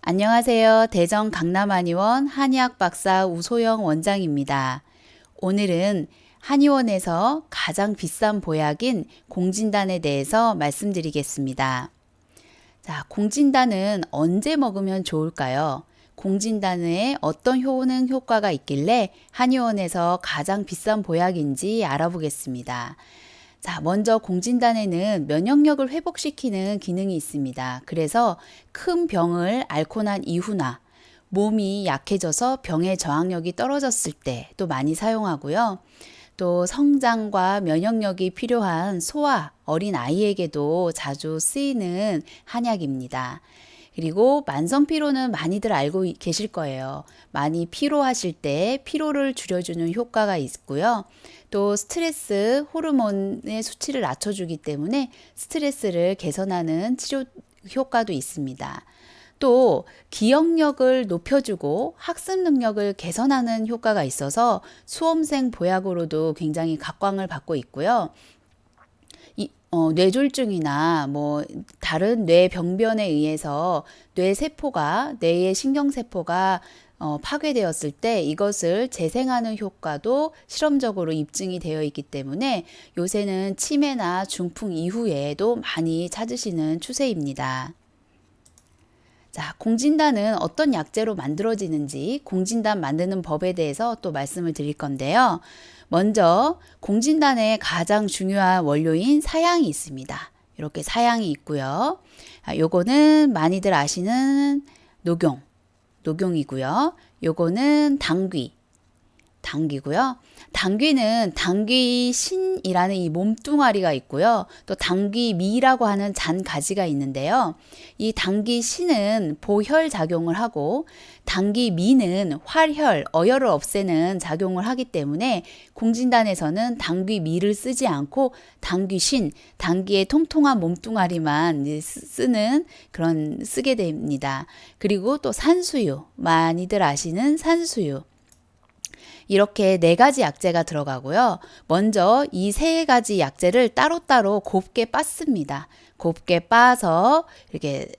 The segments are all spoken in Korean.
안녕하세요. 대전 강남한의원 한의학 박사 우소영 원장입니다. 오늘은 한의원에서 가장 비싼 보약인 공진단에 대해서 말씀드리겠습니다. 자, 공진단은 언제 먹으면 좋을까요? 공진단에 어떤 효과가 있길래 한의원에서 가장 비싼 보약인지 알아보겠습니다. 자, 먼저 공진단에는 면역력을 회복시키는 기능이 있습니다. 그래서 큰 병을 앓고 난 이후나 몸이 약해져서 병의 저항력이 떨어졌을 때 또 많이 사용하고요. 또 성장과 면역력이 필요한 소아, 어린 아이에게도 자주 쓰이는 한약입니다. 그리고 만성 피로는 많이들 알고 계실 거예요. 많이 피로하실 때 피로를 줄여주는 효과가 있고요. 또 스트레스 호르몬의 수치를 낮춰주기 때문에 스트레스를 개선하는 치료 효과도 있습니다. 또 기억력을 높여주고 학습 능력을 개선하는 효과가 있어서 수험생 보약으로도 굉장히 각광을 받고 있고요. 뇌졸중이나 뭐 다른 뇌 병변에 의해서 뇌의 신경세포가 파괴되었을 때 이것을 재생하는 효과도 실험적으로 입증이 되어 있기 때문에 요새는 치매나 중풍 이후에도 많이 찾으시는 추세입니다. 자, 공진단은 어떤 약재로 만들어지는지 공진단 만드는 법에 대해서 또 말씀을 드릴 건데요. 먼저 공진단의 가장 중요한 원료인 사양이 있습니다. 이렇게 사양이 있고요. 요거는 많이들 아시는 녹용이고요. 요거는 당귀고요. 당귀는 당귀신이라는 이 몸뚱아리가 있고요. 또 당귀미라고 하는 잔가지가 있는데요. 이 당귀신은 보혈 작용을 하고 당귀미는 활혈, 어혈을 없애는 작용을 하기 때문에 공진단에서는 당귀미를 쓰지 않고 당귀신, 당귀의 통통한 몸뚱아리만 쓰게 됩니다. 그리고 또 산수유, 많이들 아시는 산수유. 이렇게 4가지 약재가 들어가고요. 먼저 이 3가지 약재를 따로따로 곱게 빻습니다. 곱게 빻아서 이렇게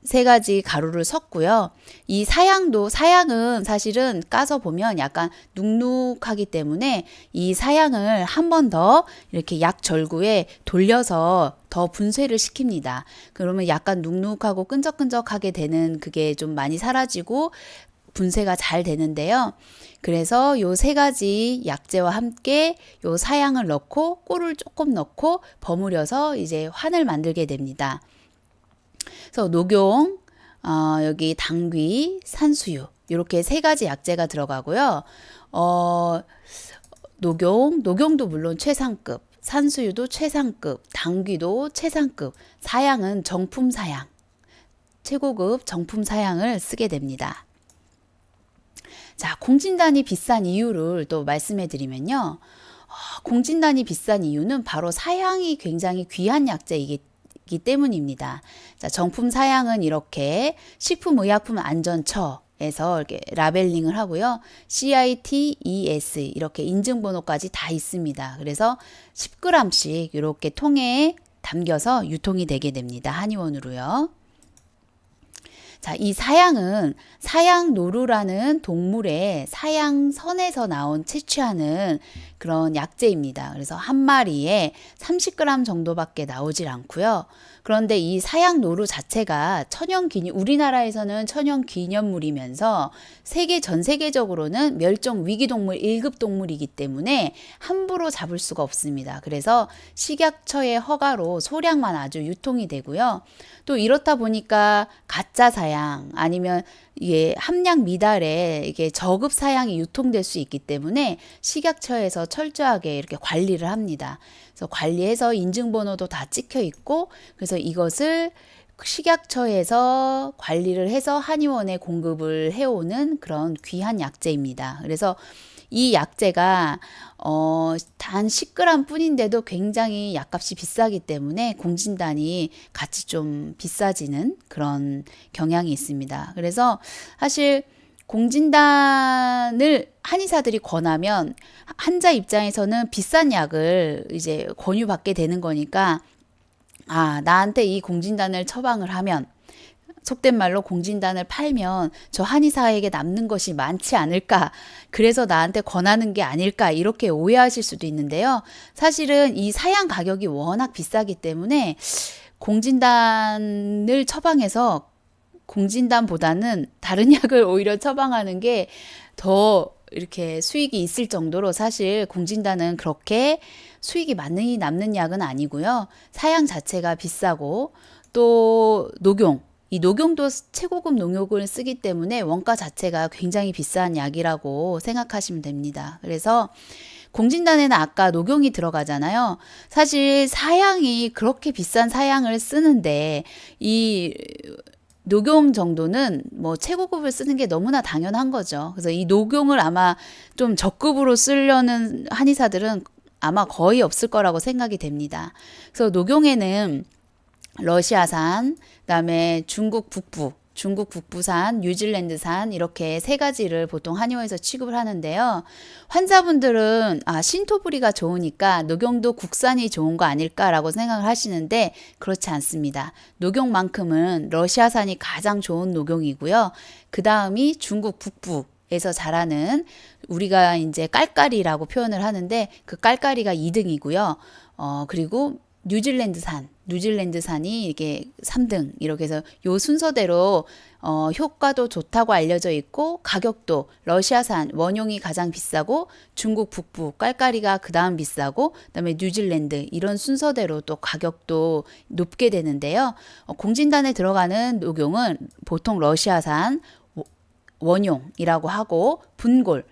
3가지 가루를 섞고요. 이 사양은 사실은 까서 보면 약간 눅눅하기 때문에 이 사양을 한 번 더 이렇게 약 절구에 돌려서 더 분쇄를 시킵니다. 그러면 약간 눅눅하고 끈적끈적하게 되는 그게 좀 많이 사라지고 분쇄가 잘 되는데요. 그래서 요 3가지 약재와 함께 요 사양을 넣고 꿀을 조금 넣고 버무려서 이제 환을 만들게 됩니다. 그래서 녹용, 여기 당귀, 산수유 이렇게 3가지 약재가 들어가고요. 녹용도 물론 최상급, 산수유도 최상급, 당귀도 최상급, 사양은 정품 사양, 최고급 정품 사양을 쓰게 됩니다. 자, 공진단이 비싼 이유를 또 말씀해 드리면요. 공진단이 비싼 이유는 바로 사양이 굉장히 귀한 약재이기 때문입니다. 자, 정품 사양은 이렇게 식품의약품안전처에서 이렇게 라벨링을 하고요. CITES 이렇게 인증번호까지 다 있습니다. 그래서 10g씩 이렇게 통에 담겨서 유통이 되게 됩니다. 한의원으로요. 자, 이 사양은 사양노루라는 동물의 사양선에서 채취하는 그런 약재입니다. 그래서 한 마리에 30g 정도밖에 나오질 않고요. 그런데 이 사양노루 자체가 우리나라에서는 천연기념물이면서 전 세계적으로는 멸종 위기동물 1급 동물이기 때문에 함부로 잡을 수가 없습니다. 그래서 식약처의 허가로 소량만 아주 유통이 되고요. 또 이렇다 보니까 가짜 사양 아니면 이게 함량 미달에 이게 저급 사양이 유통될 수 있기 때문에 식약처에서 철저하게 이렇게 관리를 합니다. 그래서 관리해서 인증번호도 다 찍혀 있고 그래서 이것을 식약처에서 관리를 해서 한의원에 공급을 해오는 그런 귀한 약재입니다. 그래서 이 약재가 단 10g 뿐인데도 굉장히 약값이 비싸기 때문에 공진단이 같이 좀 비싸지는 그런 경향이 있습니다. 그래서 사실 공진단을 한의사들이 권하면 환자 입장에서는 비싼 약을 이제 권유받게 되는 거니까 나한테 이 공진단을 처방을 하면 속된 말로 공진단을 팔면 저 한의사에게 남는 것이 많지 않을까, 그래서 나한테 권하는 게 아닐까, 이렇게 오해하실 수도 있는데요. 사실은 이 사양 가격이 워낙 비싸기 때문에 공진단을 처방해서 공진단보다는 다른 약을 오히려 처방하는 게 더 이렇게 수익이 있을 정도로, 사실 공진단은 그렇게 수익이 많이 남는 약은 아니고요. 사양 자체가 비싸고, 또 녹용, 이 녹용도 최고급 농약을 쓰기 때문에 원가 자체가 굉장히 비싼 약이라고 생각하시면 됩니다. 그래서 공진단에는 아까 녹용이 들어가잖아요. 사실 사양이 그렇게 비싼 사양을 쓰는데 이 녹용 정도는 뭐 최고급을 쓰는 게 너무나 당연한 거죠. 그래서 이 녹용을 아마 좀 저급으로 쓰려는 한의사들은 아마 거의 없을 거라고 생각이 됩니다. 그래서 녹용에는 러시아산, 그다음에 중국 북부산, 뉴질랜드산, 이렇게 세 가지를 보통 한의원에서 취급을 하는데요. 환자분들은 신토부리가 좋으니까 녹용도 국산이 좋은 거 아닐까라고 생각을 하시는데, 그렇지 않습니다. 녹용만큼은 러시아산이 가장 좋은 녹용이고요. 그 다음이 중국 북부에서 자라는, 우리가 이제 깔깔이라고 표현을 하는데 그 깔깔이가 2등이고요. 그리고 뉴질랜드산이 이게 3등, 이렇게 해서 요 순서대로 효과도 좋다고 알려져 있고, 가격도 러시아산 원용이 가장 비싸고, 중국 북부 깔깔이가 그 다음 비싸고, 그다음에 뉴질랜드, 이런 순서대로 또 가격도 높게 되는데요. 공진단에 들어가는 녹용은 보통 러시아산 원용이라고 하고, 분골,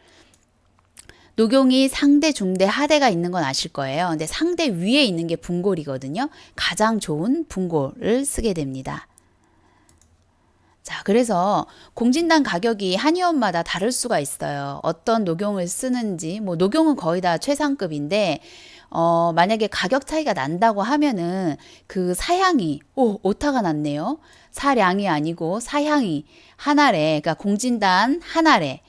녹용이 상대, 중대, 하대가 있는 건 아실 거예요. 근데 상대 위에 있는 게 분골이거든요. 가장 좋은 분골을 쓰게 됩니다. 자, 그래서 공진단 가격이 한의원마다 다를 수가 있어요. 어떤 녹용을 쓰는지, 뭐 녹용은 거의 다 최상급인데, 만약에 가격 차이가 난다고 하면은 그 사향이, 오타가 났네요. 사량이 아니고 사향이 한 알에, 그러니까 공진단 한 알에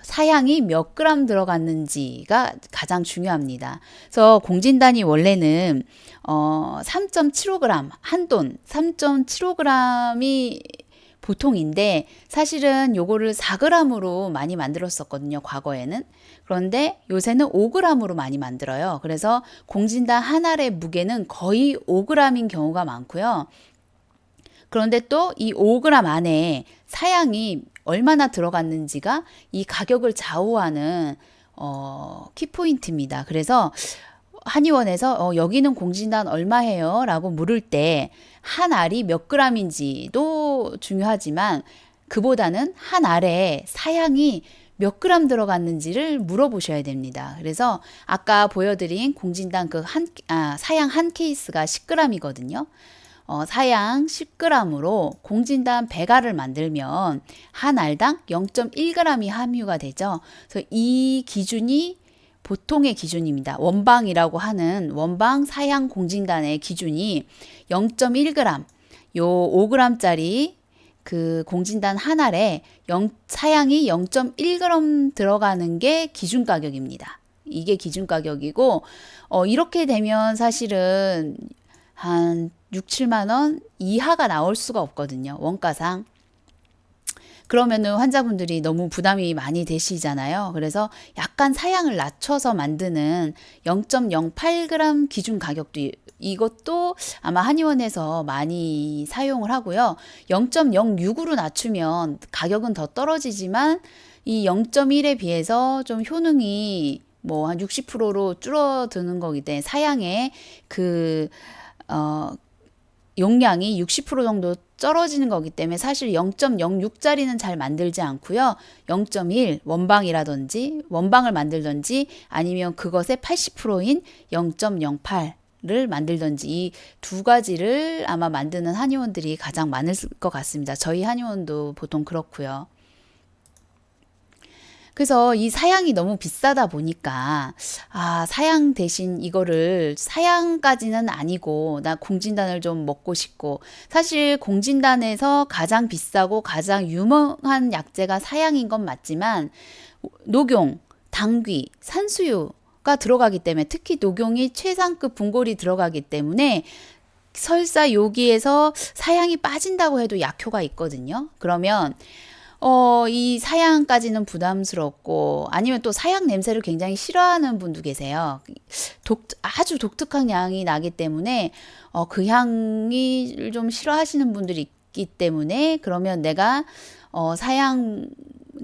사양이 몇 그램 들어갔는지가 가장 중요합니다. 그래서 공진단이 원래는 3.75g, 한돈 3.75g이 보통인데, 사실은 요거를 4g으로 많이 만들었었거든요, 과거에는. 그런데 요새는 5g으로 많이 만들어요. 그래서 공진단 한 알의 무게는 거의 5g인 경우가 많고요. 그런데 또 이 5g 안에 사양이 얼마나 들어갔는지가 이 가격을 좌우하는 키포인트입니다. 그래서 한의원에서 여기는 공진단 얼마 해요? 라고 물을 때 한 알이 몇 g인지도 중요하지만, 그보다는 한 알에 사양이 몇 그램 들어갔는지를 물어보셔야 됩니다. 그래서 아까 보여드린 공진단 사양 한 케이스가 10g이거든요. 사양 10g으로 공진단 100알을 만들면 한 알당 0.1g이 함유가 되죠. 그래서 이 기준이 보통의 기준입니다. 원방이라고 하는 원방 사양 공진단의 기준이 0.1g, 요 5g짜리 그 공진단 한 알에 사양이 0.1g 들어가는 게 기준 가격입니다. 이게 기준 가격이고, 이렇게 되면 사실은 한 6, 7만 원 이하가 나올 수가 없거든요, 원가상. 그러면은 환자분들이 너무 부담이 많이 되시잖아요. 그래서 약간 사양을 낮춰서 만드는 0.08g 기준 가격도, 이것도 아마 한의원에서 많이 사용을 하고요. 0.06으로 낮추면 가격은 더 떨어지지만 이 0.1에 비해서 좀 효능이 뭐 한 60%로 줄어드는 거기 때문에, 사양의 용량이 60% 정도 떨어지는 거기 때문에 사실 0.06짜리는 잘 만들지 않고요. 0.1 원방을 만들든지 아니면 그것의 80%인 0.08를 만들든지, 이 두 가지를 아마 만드는 한의원들이 가장 많을 것 같습니다. 저희 한의원도 보통 그렇고요. 그래서 이 사양이 너무 비싸다 보니까, 사양 대신 이거를, 사양까지는 아니고 나 공진단을 좀 먹고 싶고, 사실 공진단에서 가장 비싸고 가장 유명한 약재가 사양인 건 맞지만, 녹용, 당귀, 산수유가 들어가기 때문에, 특히 녹용이 최상급 분골이 들어가기 때문에 설사 여기에서 사양이 빠진다고 해도 약효가 있거든요. 그러면 이 사양까지는 부담스럽고 아니면 또 사양 냄새를 굉장히 싫어하는 분도 계세요. 아주 독특한 향이 나기 때문에 그 향이 좀 싫어하시는 분들이 있기 때문에 그러면 내가 사양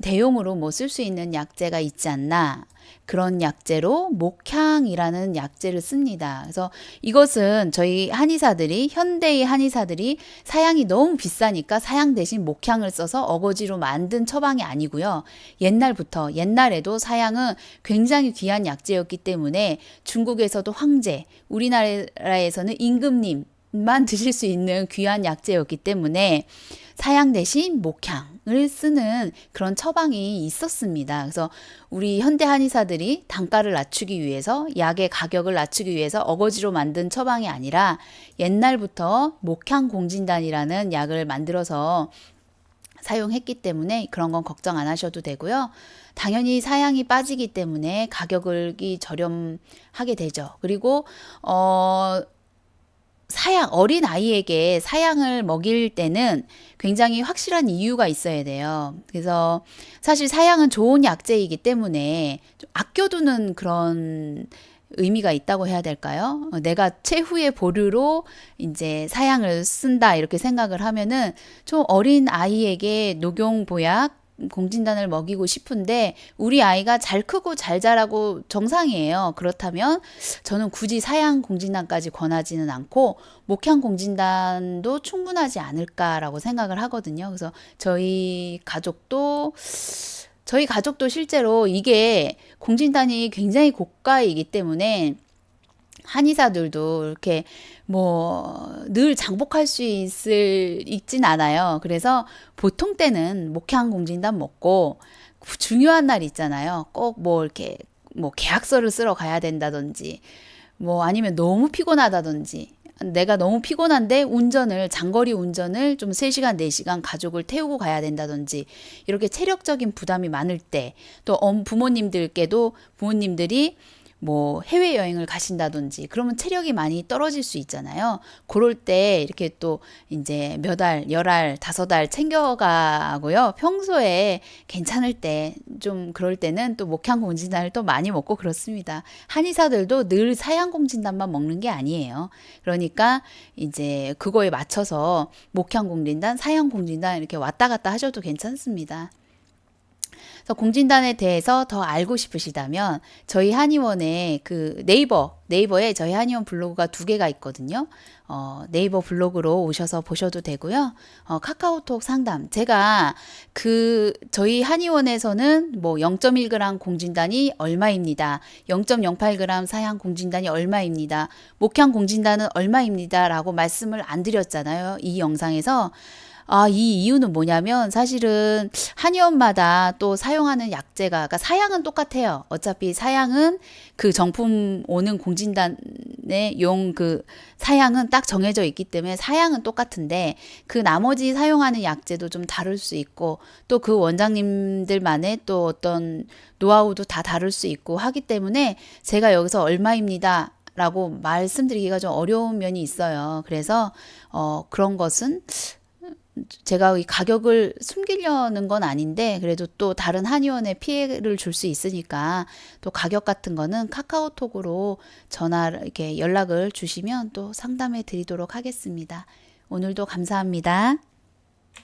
대용으로 뭐 쓸 수 있는 약재가 있지 않나. 그런 약재로 목향이라는 약재를 씁니다. 그래서 이것은 저희 한의사들이 현대의 한의사들이 사양이 너무 비싸니까 사양 대신 목향을 써서 어거지로 만든 처방이 아니고요. 옛날에도 사양은 굉장히 귀한 약재였기 때문에 중국에서도 황제, 우리나라에서는 임금님만 드실 수 있는 귀한 약재였기 때문에 사양 대신 목향을 쓰는 그런 처방이 있었습니다. 그래서 우리 현대 한의사들이 단가를 낮추기 위해서 약의 가격을 낮추기 위해서 어거지로 만든 처방이 아니라 옛날부터 목향공진단이라는 약을 만들어서 사용했기 때문에 그런 건 걱정 안 하셔도 되고요. 당연히 사양이 빠지기 때문에 가격이 저렴하게 되죠. 그리고 어린 아이에게 사양을 먹일 때는 굉장히 확실한 이유가 있어야 돼요. 그래서 사실 사양은 좋은 약재이기 때문에 좀 아껴두는 그런 의미가 있다고 해야 될까요? 내가 최후의 보류로 이제 사양을 쓴다 이렇게 생각을 하면은 좀 어린 아이에게 녹용보약 공진단을 먹이고 싶은데 우리 아이가 잘 크고 잘 자라고 정상이에요. 그렇다면 저는 굳이 사양 공진단까지 권하지는 않고 목향 공진단도 충분하지 않을까라고 생각을 하거든요. 그래서 저희 가족도 실제로 이게 공진단이 굉장히 고가이기 때문에 한의사들도 이렇게 뭐 늘 장복할 수 있진 않아요. 그래서 보통 때는 목향 공진단 먹고 중요한 날 있잖아요. 꼭 뭐 이렇게 뭐 계약서를 쓰러 가야 된다든지 뭐 아니면 너무 피곤하다든지 내가 너무 피곤한데 장거리 운전을 좀 3시간, 4시간 가족을 태우고 가야 된다든지 이렇게 체력적인 부담이 많을 때 또 부모님들이 뭐 해외여행을 가신다든지 그러면 체력이 많이 떨어질 수 있잖아요. 그럴 때 이렇게 또 이제 몇 알, 10알, 5알 챙겨가고요. 평소에 괜찮을 때 좀 그럴 때는 또 목향공진단을 또 많이 먹고 그렇습니다. 한의사들도 늘 사양공진단만 먹는 게 아니에요. 그러니까 이제 그거에 맞춰서 목향공진단, 사양공진단 이렇게 왔다 갔다 하셔도 괜찮습니다. 그래서 공진단에 대해서 더 알고 싶으시다면 저희 한의원에 그 네이버에 저희 한의원 블로그가 2개가 있거든요. 네이버 블로그로 오셔서 보셔도 되고요. 카카오톡 상담. 제가 저희 한의원에서는 뭐 0.1g 공진단이 얼마입니다. 0.08g 사양 공진단이 얼마입니다. 목향 공진단은 얼마입니다. 라고 말씀을 안 드렸잖아요. 이 영상에서. 이 이유는 뭐냐면 사실은 한의원마다 또 사용하는 약재가 그러니까 사양은 똑같아요. 어차피 사양은 그 정품 오는 공진단의 그 사양은 딱 정해져 있기 때문에 사양은 똑같은데 그 나머지 사용하는 약재도 좀 다를 수 있고 또 그 원장님들만의 또 어떤 노하우도 다 다를 수 있고 하기 때문에 제가 여기서 얼마입니다. 라고 말씀드리기가 좀 어려운 면이 있어요. 그래서 그런 것은 제가 이 가격을 숨기려는 건 아닌데 그래도 또 다른 한의원에 피해를 줄 수 있으니까 또 가격 같은 거는 카카오톡으로 이렇게 연락을 주시면 또 상담해 드리도록 하겠습니다. 오늘도 감사합니다.